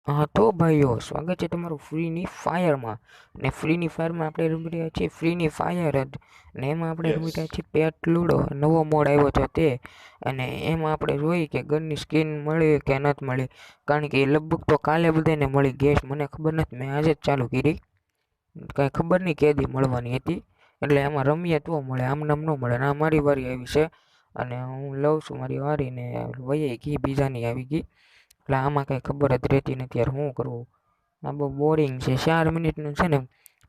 હા તો ભાઈઓ સ્વાગત છે તમારું ફ્રીની ફાયરમાં. ને ફ્રીની ફાયરમાં આપણે રમી રહ્યા છીએ ફ્રીની ફાયર જ. ને એમાં આપણે રમી રહ્યા યસ. છીએ પેટ લૂડો, નવો મોડ આવ્યો છે તે. અને એમાં આપણે જોઈએ કે ગનની સ્કીન મળી કે નથી મળી. કારણ કે લગભગ તો કાલે બધાને મળી ગેસ, મને ખબર નથી, મેં આજે જ ચાલુ કરી. કાંઈ ખબર નહીં કેદી મળવાની હતી. એટલે એમાં રમીએ તો મળે, આમ નામ ન મળે. ને આ મારી વારી આવી છે અને હું લઉં છું મારી વારીને વહી ગઈ, બીજાની આવી ગઈ. એટલે આમાં કાંઈ ખબર જ રહેતી નથી યાર, શું કરવું. આ બહુ બોરિંગ છે, 4 મિનિટનું છે ને,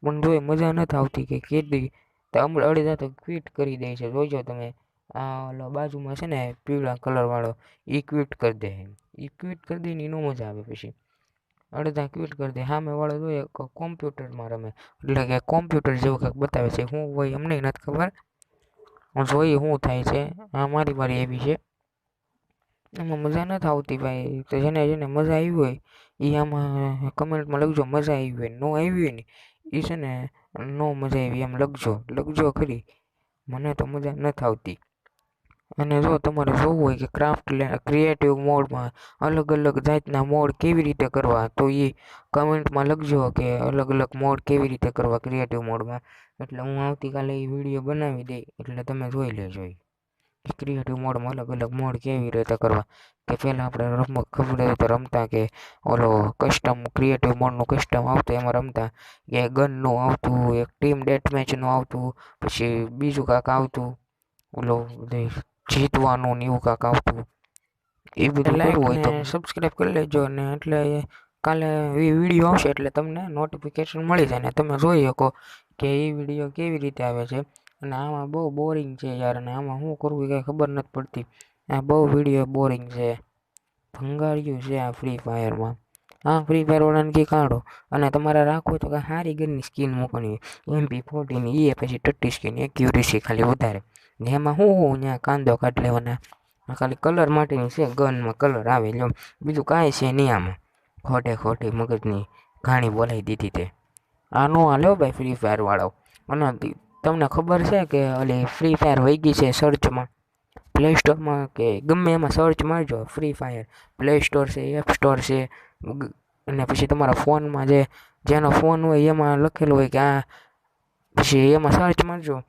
પણ જોઈ મજા નથી આવતી કે કેદી તો હમણાં અડધા તો ક્વિટ કરી દે છે. જોઈજો તમે, આ ઓલો બાજુમાં છે ને પીળા કલરવાળો, એ ક્વિટ કરી દે. એ ક્વિટ કરી દે ને, એનો મજા આવે પછી. અડધા ક્વિટ કરી દે. સામેવાળો જોઈએ કોમ્પ્યુટરમાં રમે, એટલે કે કોમ્પ્યુટર જેવું કંઈક બતાવે છે. શું હોય અમને નથી ખબર, જોઈએ શું થાય છે. આ મારી વારી એવી છે. એમાં મજા નથી આવતી ભાઈ. તો જેને જેને મજા આવી હોય એ આમાં કમેન્ટમાં લખજો મજા આવી હોય. નો આવી હોય ને એ છે ને નો મજા આવી એમ લખજો ખરી. મને તો મજા નથી આવતી. અને જો તમારે જોવું હોય કે ક્રાફ્ટ ક્રિએટિવ મોડમાં અલગ અલગ જાતના મોડ કેવી રીતે કરવા, તો એ કમેન્ટમાં લખજો કે અલગ અલગ મોડ કેવી રીતે કરવા ક્રિએટિવ મોડમાં. એટલે હું આવતીકાલે એ વિડીયો બનાવી દઈ, એટલે તમે જોઈ લેજો. ક્રિએટિવ મોડમાં અલગ અલગ મોડ કેવી રીતે કરવા. કે પહેલાં આપણે ખબર હોય તો રમતા કે ઓલો કસ્ટમ ક્રિએટિવ મોડનું કસ્ટમ આવતું એમાં રમતા. કે ગનનું આવતું, એક ટીમ ડેથ મેચનું આવતું, પછી બીજું કાંક આવતું ઓલો જીતવાનું ને એવું કાંક આવતું. એ બધું લાઈક હોય તો સબસ્ક્રાઈબ કરી લેજો. ને એટલે કાલે એ વિડીયો આવશે એટલે તમને નોટિફિકેશન મળી જાય ને તમે જોઈ શકો કે એ વિડીયો કેવી રીતે આવે છે. અને આમાં બહુ બોરિંગ છે યાર, અને આમાં શું કરવું એ કાંઈ ખબર નથી પડતી. આ બહુ વિડીયો બોરિંગ છે, ભંગાર્યું છે આ ફ્રી ફાયરમાં. હા, ફ્રી ફાયરવાળાને કંઈ કાઢો. અને તમારે રાખવું તો કાંઈ સારી ગનની સ્કીન મૂકવાની, MP40 એ પછી ટટ્ટી સ્કીન, એક્યુરેસી ખાલી વધારે. ને એમાં હું ત્યાં કાંદો કાઢી લેવાના. ખાલી કલર માટેની છે, ગનમાં કલર આવે લ્યો, બીજું કાંઈ છે નહીં આમાં. ખોટી મગજની ઘાણી બોલાવી દીધી તે. આ નો હાલ્યો ભાઈ ફ્રી ફાયરવાળો. અને તમને ખબર છે કે ઓલી ફ્રી ફાયર વહી ગઈ છે સર્ચમાં, પ્લે સ્ટોરમાં કે ગમે એમાં સર્ચ મારજો ફ્રી ફાયર. પ્લે સ્ટોર છે, એપ સ્ટોર છે, અને પછી તમારા ફોનમાં જેનો ફોન હોય એમાં લખેલું હોય કે આ, પછી એમાં સર્ચ મારજો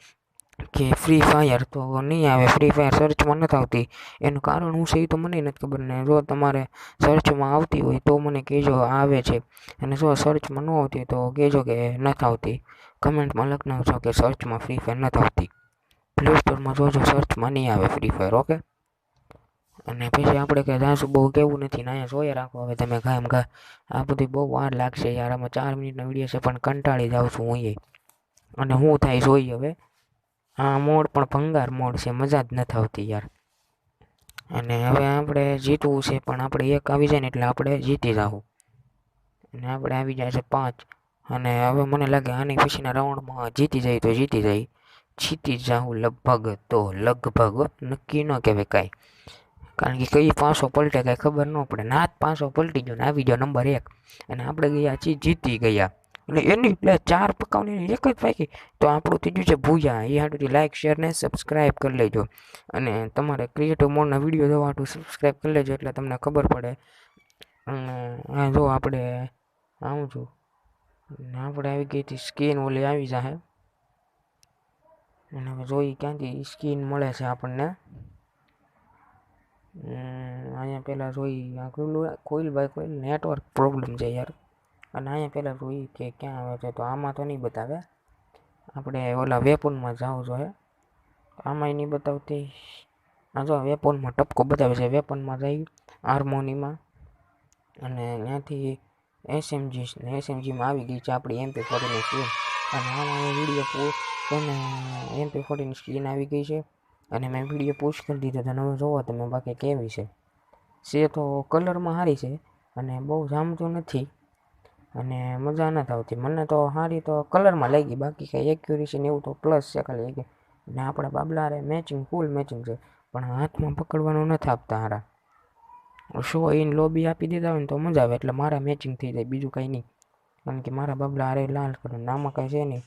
કે ફ્રી ફાયર, તો નહીં આવે. ફ્રી ફાયર સર્ચમાં નથી આવતી. એનું કારણ શું છે એ તો મને નથી ખબર. ને જો તમારે સર્ચમાં આવતી હોય તો મને કહેજો આવે છે, અને જો સર્ચમાં ન આવતી હોય તો કહેજો કે નથી આવતી. કમેન્ટમાં લખી નાખજો કે સર્ચમાં ફ્રી ફાયર નથી આવતી. પ્લે સ્ટોરમાં જોજો સર્ચમાં નહીં આવે ફ્રી ફાયર. ઓકે. અને પછી આપણે કે જાશું બહુ કેવું નથી ને અહીંયા જોઈએ રાખો હવે તમે કાયમ ઘા. આ બધી બહુ વાર લાગશે યાર, આમાં 4 મિનિટનો વિડીયો છે પણ કંટાળી જાઉં છું હું. અને શું થાય જોઈએ હવે. આ મોડ પણ ભંગાર મોડ છે, મજા જ નથી આવતી યાર. અને હવે આપણે જીતવું છે, પણ આપણે એક આવી જાય ને એટલે આપણે જીતી જાવું. અને આપણે આવી જાય છે 5. અને હવે મને લાગે આની પછીના રાઉન્ડમાં જીતી જાય તો જીતી જાય. જીતી જાઉં લગભગ નક્કી ન કહેવાય કાંઈ. કારણ કે કઈ પાસો પલટે કાંઈ ખબર ન પડે. ના જ પાસો પલટી ગયો ને આવી ગયો નંબર 1, અને આપણે ગયા છીએ જીતી ગયા. એટલે એની પ્લે 4 પકાવની એક જ પાકી. તો આપણું ત્રીજું છે ભૂયા. એ હાટુથી લાઇક શેર ને સબસ્ક્રાઈબ કરી લેજો. અને તમારે ક્રિએટિવ મોડના વિડીયો જોવા હાટું સબસ્ક્રાઈબ કરી લેજો એટલે તમને ખબર પડે. અને આ જો આપણે આવું છું ને આપણે આવી ગઈ હતી સ્કીન ઓલી આવી જાહે. અને હવે જોઈ ક્યાંથી સ્કીન મળે છે આપણને. અહીંયા પહેલાં જોઈ આ કોઈલ નેટવર્ક પ્રોબ્લેમ છે યાર. અને અહીંયા પહેલાં જોઈ કે ક્યાં આવે છે, તો આમાં તો નહીં બતાવે. આપણે ઓલા વેપનમાં જવું જોઈએ. આમાંય નહીં બતાવતી. આ જો વેપનમાં ટપકો બતાવે છે, વેપનમાં જઈ હાર્મોનીમાં. અને ત્યાંથી એસએમજીમાં આવી ગઈ છે આપણી MP40ની સ્કીન. અને આમાં વિડીયો અને MP40ની સ્કીન આવી ગઈ છે. અને મેં વિડીયો પોસ્ટ કરી દીધો તો હવે જોવો તમે બાકી કેવી છે તો કલરમાં સારી છે અને બહુ જામતું નથી. અને મજા નથી આવતી મને તો. સારી તો કલરમાં લાગી, બાકી કંઈ એક્યુરેસી ને એવું તો પ્લસ છે ખાલી. ને આપણા બાબલા રે મેચિંગ ફૂલ મેચિંગ છે, પણ હાથમાં પકડવાનું નથી આપતા હારા. શો ઇન લોબી આપી દીધા હોય ને તો મજા આવે, એટલે મારા મેચિંગ થઈ જાય બીજું કંઈ નહીં. કારણ કે મારા બાબલા હારે લાલ કલર, આમાં કાંઈ છે નહીં.